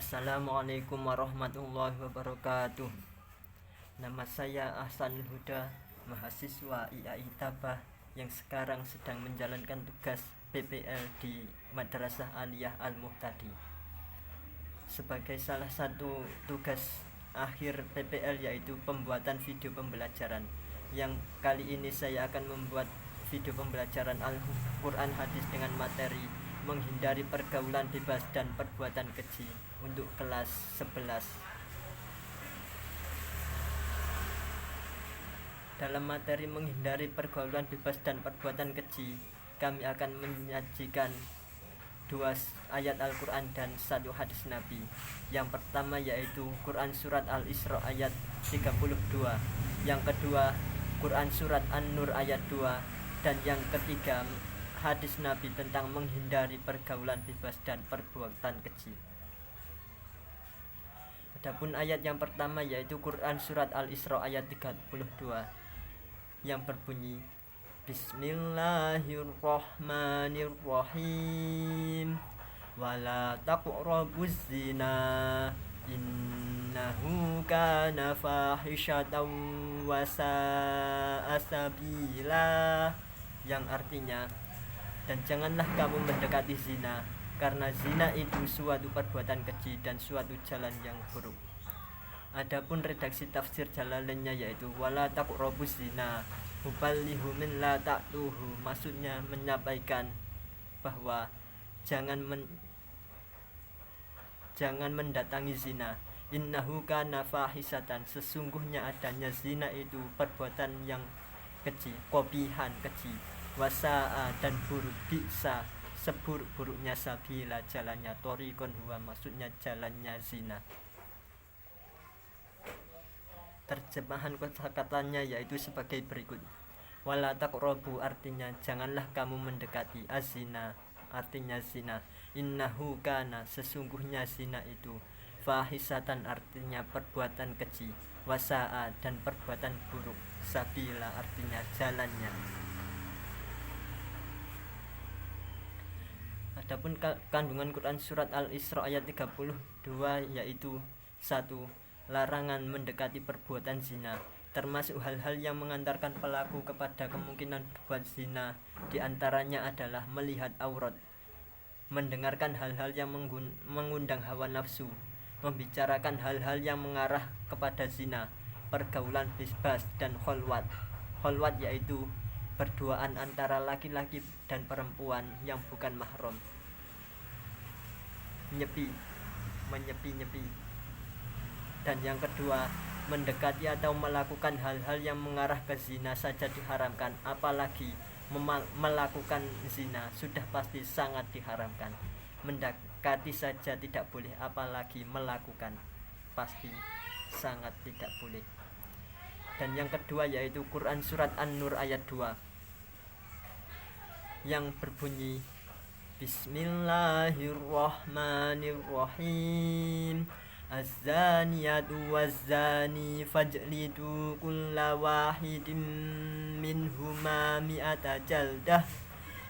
Assalamualaikum warahmatullahi wabarakatuh. Nama saya Ahsanul Huda, mahasiswa IAI Tabah yang sekarang sedang menjalankan tugas PPL di Madrasah Aliyah Al-Muhtadi. Sebagai salah satu tugas akhir PPL yaitu pembuatan video pembelajaran. Yang kali ini saya akan membuat video pembelajaran Al-Quran Hadis dengan materi menghindari pergaulan bebas dan perbuatan keji untuk kelas 11. Dalam materi menghindari pergaulan bebas dan perbuatan keji, kami akan menyajikan 2 ayat Al-Quran dan 1 hadis Nabi. Yang pertama yaitu Quran Surat Al-Isra ayat 32, yang kedua Quran Surat An-Nur ayat 2, dan yang ketiga hadis Nabi tentang menghindari pergaulan bebas dan perbuatan keji. Adapun ayat yang pertama yaitu Quran Surat Al-Isra ayat 32 yang berbunyi, Bismillahirrahmanirrahim, wala taqrabuz zina innahu kana fahishatan wa sa'a sabila, yang artinya, dan janganlah kamu mendekati zina, karena zina itu suatu perbuatan keji dan suatu jalan yang buruk. Adapun redaksi tafsir Jalalainnya yaitu wala taqrabuz zina muballihu min la ta'tuhu, maksudnya menyampaikan bahwa jangan mendatangi zina. Innahu kana fahisatan, sesungguhnya adanya zina itu perbuatan yang keji, qabihan keji, wasa'a dan buruk, bisa seburuk-buruknya, sabila jalannya, thoriqon huwa maksudnya jalannya zina. Terjemahan kosakatanya yaitu sebagai berikut. Wala taqrabu artinya janganlah kamu mendekati, azina artinya zina, innahu kana sesungguhnya zina itu, fahisatan artinya perbuatan keji, wasa'a dan perbuatan buruk, sabila artinya jalannya. Adapun kandungan Quran Surat Al-Isra ayat 32 yaitu 1. Larangan mendekati perbuatan zina, termasuk hal-hal yang mengantarkan pelaku kepada kemungkinan berbuat zina. Di antaranya adalah melihat aurat, mendengarkan hal-hal yang mengundang hawa nafsu, membicarakan hal-hal yang mengarah kepada zina, pergaulan bebas, dan kholwat. Kholwat yaitu berduaan antara laki-laki dan perempuan yang bukan mahram. Menyepi. Dan yang kedua, mendekati atau melakukan hal-hal yang mengarah ke zina saja diharamkan, apalagi melakukan zina sudah pasti sangat diharamkan. Mendekati saja tidak boleh, apalagi melakukan pasti sangat tidak boleh. Dan yang kedua yaitu Quran Surat An-Nur ayat 2 yang berbunyi, Bismillahirrahmanirrahim, Az-zaniyatu waz-zani fajlidu kulla wahidin minhuma mi'ata jaldah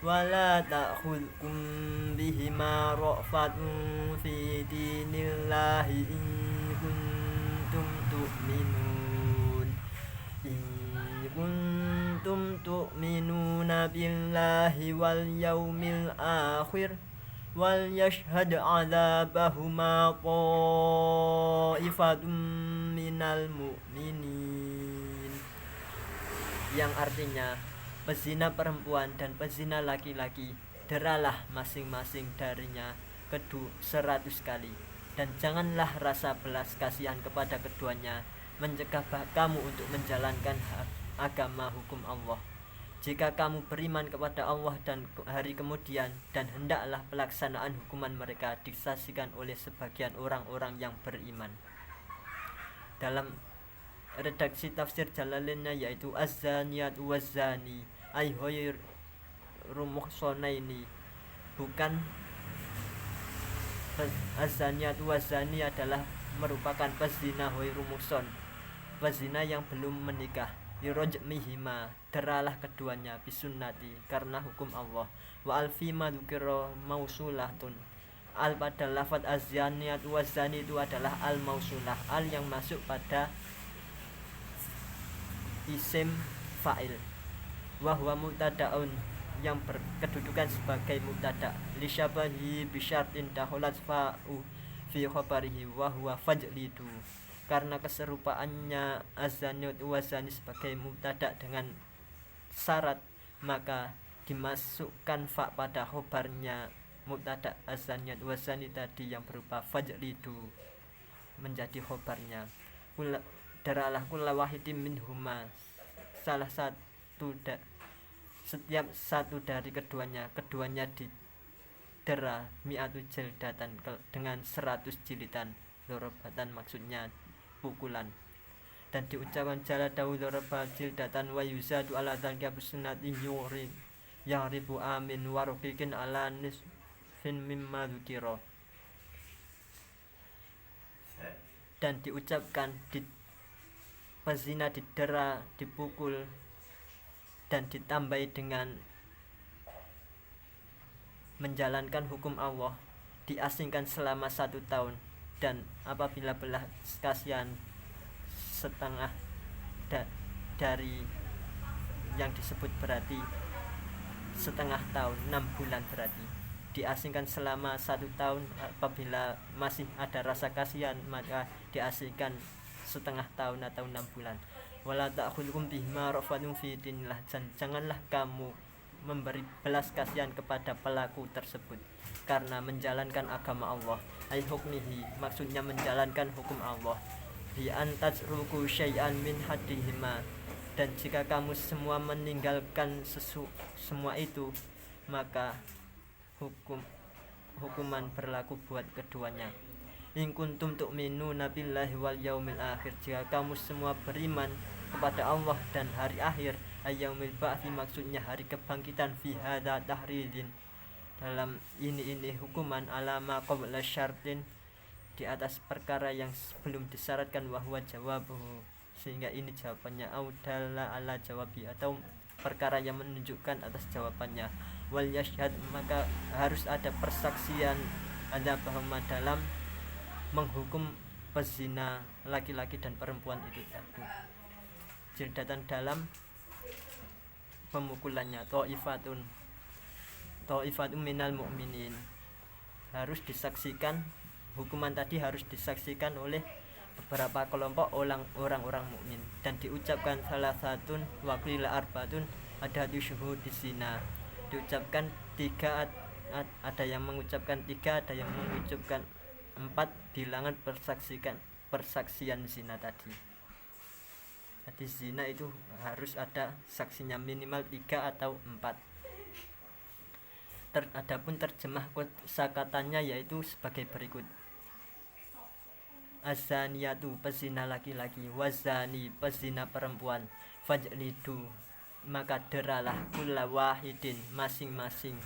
wala ta'khudkum bihima ra'fatun fi dinillahi in kuntum tu'minuna billahi wal yaumil akhir wal yashhad 'adzabahuma ta'ifatun minal mu'minin, yang artinya pezina perempuan dan pezina laki-laki deralah masing-masing darinya 100 kali, dan janganlah rasa belas kasihan kepada keduanya mencegah kamu untuk menjalankan agama hukum Allah. Jika kamu beriman kepada Allah dan hari kemudian, dan hendaklah pelaksanaan hukuman mereka disaksikan oleh sebagian orang-orang yang beriman. Dalam redaksi tafsir Jalalainnya yaitu az-zaniyatu waz-zani ay ghairu muhsanaini, bukan az-zaniyatu waz-zani adalah merupakan pezina ghairu muhsan, pezina yang belum menikah, yurajmihima deralah keduanya, bisunnati karena hukum Allah, wa alfima dzukira mausulatun Al pada lafaz az-zaniyat waz-zani itu adalah al-mausulah, al yang masuk pada isim fa'il. Wa huwa mubtada'un yang berkedudukan sebagai mubtada li syabahi bi syartin dakhalat fa'u fi khabarihi wa huwa fajlidu. Karena keserupaannya az-zaniyat waz-zani sebagai mubtada dengan syarat, maka dimasukkan fa pada khobarnya mubtada az-zaniyat waz-zani tadi yang berupa fajlidu menjadi khobarnya. Daralah kulla wahidin minhuma, salah satu setiap satu dari keduanya didera mi'atu jildatan dengan 100 jilidan, dorobatan maksudnya pukulan, dan diucapkan jala dawu doroba jildatan wa yuzadu ala dzalika bisunnatin yang ribu amin warukikin ala nisfin mimma dzukira, dan diucapkan pezina didera, dipukul, dan ditambahi dengan menjalankan hukum Allah, diasingkan selama 1 tahun, dan apabila belas kasihan setengah dari yang disebut berarti setengah tahun, 6 bulan berarti diasingkan selama 1 tahun. Apabila masih ada rasa kasihan maka diasingkan setengah tahun atau 6 bulan. Wala ta'khudhukum bihima rafatun fi dinillah, dan janganlah kamu memberi belas kasihan kepada pelaku tersebut karena menjalankan agama Allah. Ai hukmihi, maksudnya menjalankan hukum Allah. Bi antajruku syai'an min hadihima, dan jika kamu semua meninggalkan semua itu, maka hukuman berlaku buat keduanya. In kuntum tu'minuna billahi wal yaumil akhir, jika kamu semua beriman kepada Allah dan hari akhir. Ayyaumil ba'thi, maksudnya hari kebangkitan. Fi hadza tahridin, dalam ini hukuman, alama qabla syartin, di atas perkara yang belum disyaratkan, wahwa jawabuhu, sehingga ini jawabannya, audalla ala jawabi, atau perkara yang menunjukkan atas jawabannya. Wal yashhad, maka harus ada persaksian, ada bahwa dalam menghukum pezina laki-laki dan perempuan itu tadi. Jildatan dalam pemukulannya, ta'ifatun minal mu'minin, harus disaksikan, hukuman tadi harus disaksikan oleh beberapa kelompok orang-orang mukmin, dan diucapkan salah satun waqila arbatun, ada syuhud di zina, diucapkan 3, ada yang mengucapkan 3, ada yang mengucapkan 4 bilangan persaksian zina tadi. Jadi zina itu harus ada saksinya minimal 3 atau 4. Adapun terjemah kosakatanya yaitu sebagai berikut: azaniyatu, pezina laki-laki, wazani, pezina perempuan, fajlidu, maka deralah kulla wahidin, masing-masing,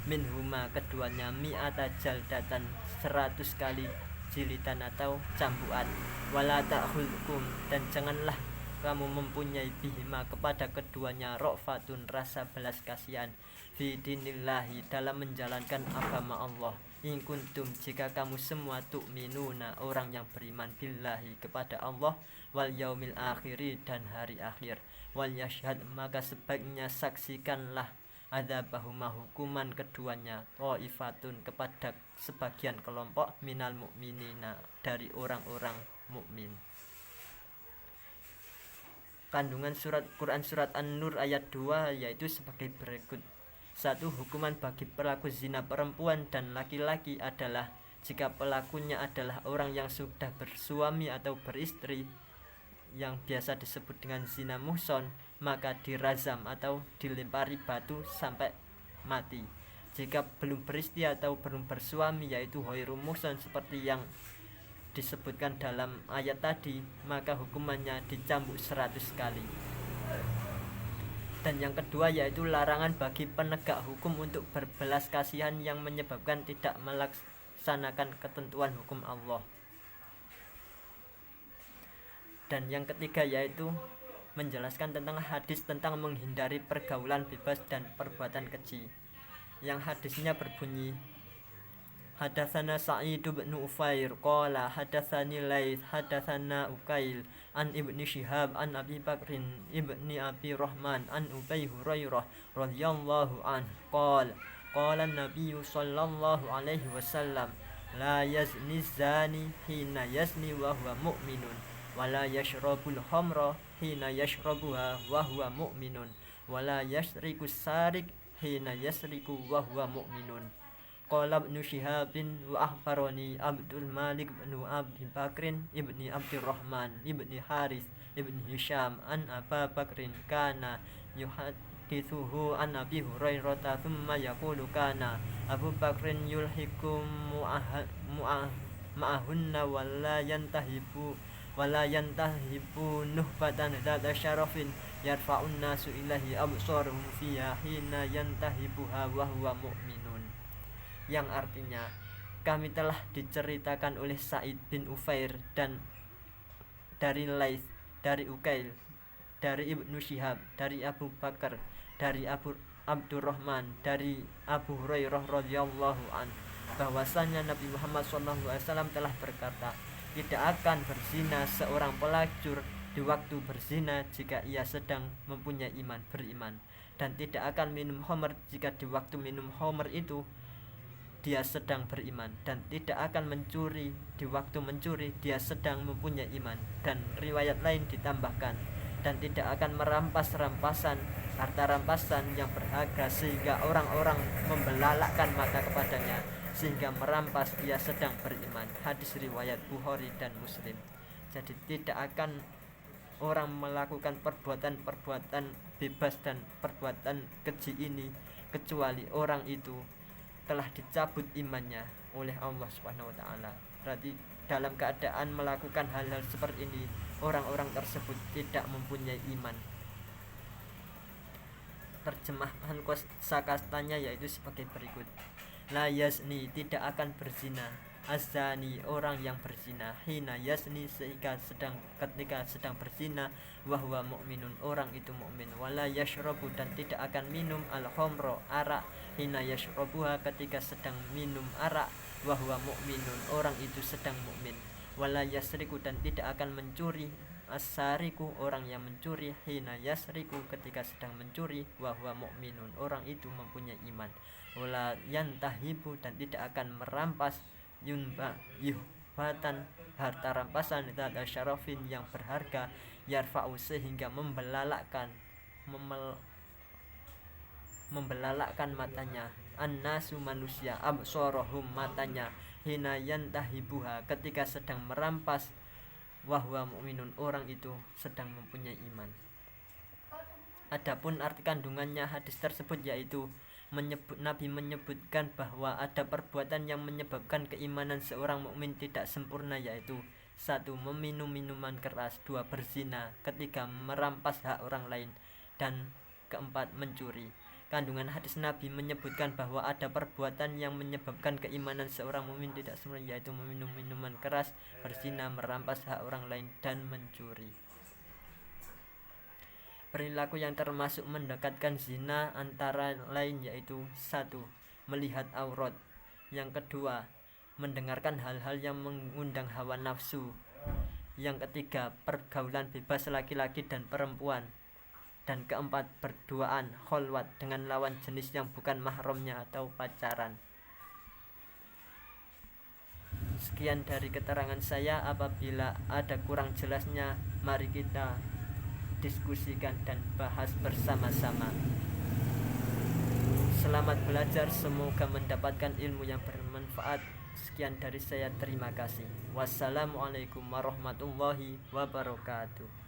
minhuma, keduanya, mi'ata jaldatan, 100 kali jilidan atau cambukan. Wala ta'khudhukum, dan janganlah kamu mempunyai bihima, kepada keduanya, rofatun, rasa belas kasihan, fi dinillahi, dalam menjalankan agama Allah. In kuntum, jika kamu semua, tu'minuna, orang yang beriman, billahi, kepada Allah, wal yaumil akhiri, dan hari akhir. Wal yashhad, maka sebaiknya saksikanlah, adzabahuma, hukuman keduanya, ta'ifatun, kepada sebagian kelompok, minal mu'minina, dari orang-orang mukmin. Kandungan Quran surat An-Nur ayat 2 yaitu sebagai berikut: 1. Hukuman bagi pelaku zina perempuan dan laki-laki adalah jika pelakunya adalah orang yang sudah bersuami atau beristri, yang biasa disebut dengan zina muhson, maka dirazam atau dilempari batu sampai mati. Jika belum beristri atau belum bersuami, yaitu ghairu muhson seperti yang disebutkan dalam ayat tadi, maka hukumannya dicambuk 100 kali. Dan yang kedua yaitu larangan bagi penegak hukum untuk berbelas kasihan yang menyebabkan tidak melaksanakan ketentuan hukum Allah. Dan yang ketiga yaitu menjelaskan tentang hadis tentang menghindari pergaulan bebas dan perbuatan keji, yang hadisnya berbunyi: Hadatsana Sa'id bin Ufair qala hadatsani Laits hadatsana Ukail an Ibni Syihab an Abi Bakrin ibni Abi Rahman an Abi Hurairah radhiyallahu anhu qala an-nabiy sallallahu alaihi wasallam la yazni zani hina yazni wa huwa mu'minun wa la yashrabul khamra hina yashrabuha wa huwa mu'minun wa la yasriku sarik hina yasriku wa huwa mu'minun. Qala Ibnu Syihabin wa akhbarani Abdul Malik bin Abi Bakrin ibni Abdurrahman ibni Haris ibni Hisham an Aba Bakrin kana yuhadithuhu an Abi Hurairah thumma yaqulu kana Abu Bakrin yulhikum ma'ahunna wala yantahibu nuhbatan dada syarafin yarfa'un nasu ilahi absaruhum fiha hina yantahibuha wa huwa mu'minun. Yang artinya, kami telah diceritakan oleh Sa'id bin Ufair dan dari Laits, dari Ukail, dari Ibnu Syihab, dari Abu Bakar, dari Abdurrahman, dari Abu Hurairah radhiyallahu an, bahwasanya Nabi Muhammad SAW telah berkata, tidak akan berzina seorang pelacur di waktu berzina jika ia sedang mempunyai beriman, dan tidak akan minum khamr jika di waktu minum khamr itu dia sedang beriman, dan tidak akan mencuri di waktu mencuri dia sedang mempunyai iman. Dan riwayat lain ditambahkan, dan tidak akan merampas harta rampasan yang berharga sehingga orang-orang membelalakkan mata kepadanya sehingga merampas dia sedang beriman. Hadis riwayat Bukhari dan Muslim. Jadi tidak akan orang melakukan perbuatan bebas dan perbuatan keji ini kecuali orang itu telah dicabut imannya oleh Allah Subhanahu wa taala. Berarti dalam keadaan melakukan hal-hal seperti ini, orang-orang tersebut tidak mempunyai iman. Terjemahan kosakatanya yaitu sebagai berikut. La yazni, tidak akan berzina. Az-zani, orang yang berzina. Hina yazni, ketika sedang berzina. Wahwa mu'minun, orang itu mu'min. Wala yashrabu, dan tidak akan minum al-khamra, arak. Hina yashrabuha, ketika sedang minum arak. Wahwa mu'minun, orang itu sedang mu'min. Wala yasriku, dan tidak akan mencuri. As-sariku, orang yang mencuri. Hina yasriku, ketika sedang mencuri. Wahwa mu'minun, orang itu mempunyai iman. Wala yantahibu, dan tidak akan merampas yuhbatan, harta rampasan dada syarafin yang berharga, yarfa'u, sehingga membelalakkan matanya, annasu, manusia, absorohum, matanya, hina yantahibuha, ketika sedang merampas, wahwa mu'minun, orang itu sedang mempunyai iman. Adapun arti kandungannya hadis tersebut yaitu Nabi menyebutkan bahwa ada perbuatan yang menyebabkan keimanan seorang mukmin tidak sempurna, yaitu 1. Meminum minuman keras, 2. Berzina, 3. Merampas hak orang lain, dan 4. Mencuri. Kandungan hadis Nabi menyebutkan bahwa ada perbuatan yang menyebabkan keimanan seorang mukmin tidak sempurna, yaitu meminum minuman keras, berzina, merampas hak orang lain, dan mencuri. Perilaku yang termasuk mendekatkan zina antara lain yaitu 1. Melihat aurat, yang kedua mendengarkan hal-hal yang mengundang hawa nafsu, yang ketiga pergaulan bebas laki-laki dan perempuan, dan keempat berduaan kholwat dengan lawan jenis yang bukan mahramnya atau pacaran. Sekian dari keterangan saya. Apabila ada kurang jelasnya, mari kita diskusikan dan bahas bersama-sama. Selamat belajar, semoga mendapatkan ilmu yang bermanfaat. Sekian dari saya, terima kasih. Wassalamualaikum warahmatullahi wabarakatuh.